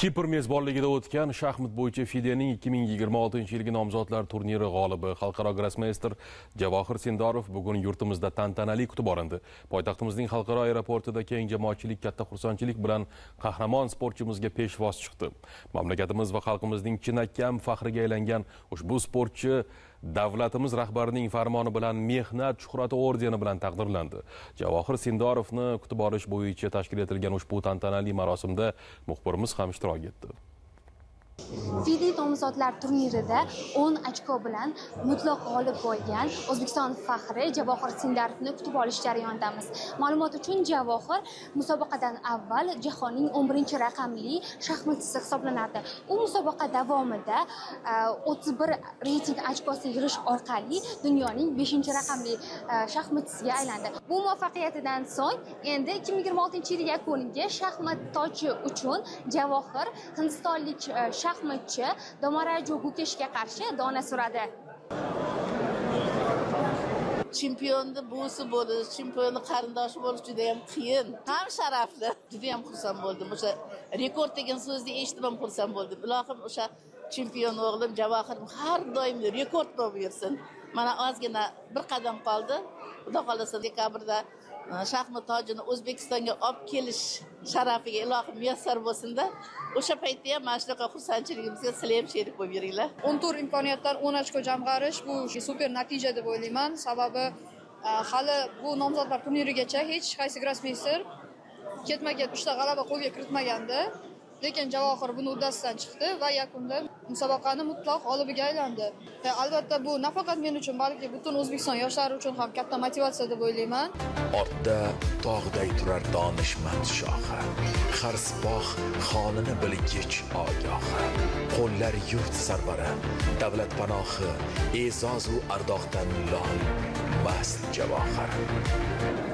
Kipr mezbonligida o'tgan shaxmat bo'yicha FIDEning 2026-yilgi nomzodlar turniri g'olibi xalqaro grossmeyster Javohir Sindorov bugun yurtimizda tantanali kutib olindi. Poytaxtimizning xalqaro aeroportida keng jamoatchilik katta xursandchilik bilan qahramon sportchimizga peshvoz chiqdi. Mamlakatimiz va xalqimizning chinakam faxriga aylangan ushbu sportchi davlatimiz rahbarining farmoni bilan mehnat shuhrati ordeni bilan taqdirlandi. Javohir Sindorovni kutib olish bo'yicha tashkil etilgan ushbu tantanali marosimda muxbirimiz ham ishtirok etdi. FIDE nomzodlar turnirida 10 ochko bilan mutlaq g'olib bo'lgan O'zbekiston faxri Javohir Sindorovni kutib olish jarayonidamiz. Ma'lumot uchun, Javohir musobaqadan avval jahonning 11-raqamli shaxmatchisi hisoblanardi. U musobaqa davomida 31 reyting ochkosi yig'ish orqali dunyoning 5-raqamli shaxmatchisiga aylandi. Bu muvaffaqiyatidan so'ng endi 2026-yil yakuniga shaxmat toji uchun Javohir hindistonlik shaxmatchi Domaraju Gukeshga qarshi dona suradi. Chempionni buvi bo'ldi, chempionni qarindoshi bo'lish juda ham qiyin. Ham sharafli. Juda ham xursand bo'ldim. O'sha rekord degan so'zni eshitib ham xursand bo'ldim. Ilohim o'sha chempion o'g'lim Javohirim har doim rekord bo'lib yursin. Mana ozgina bir qadam qoldi. Xudo xolasa dekabrda shaxmat tojini O'zbekistonga olib kelish sharafiga ilohim muyassar bo'lsin-da. O'sha paytda ham mana shunaqa xursandchiligimizga sizlar ham sherik bo'lib yuringlar. 10 tur imkoniyatdan 10 ochko jamg'arish bu super natija deb o'ylayman. Sababi hali bu nomzodlar turnirigacha hech qaysi grossmeyster ketma-ket 3 ta g'alaba qo'lga kiritmagandi. Lekin Javohir buni uddasidan chiqdi va yakunda musobaqani mutlaq g'olibiga aylandi. Va albatta bu nafaqat men uchun, balki butun O'zbekiston yoshlari uchun ham katta motivatsiya deb o'ylayman. Ortda tog'day turar donishmand shohi, har sipoh xonini bilgich ogohi. Qo'llar yurt sarvari, davlat panohi, e'zoz u ardoqdan lol mast Javohir.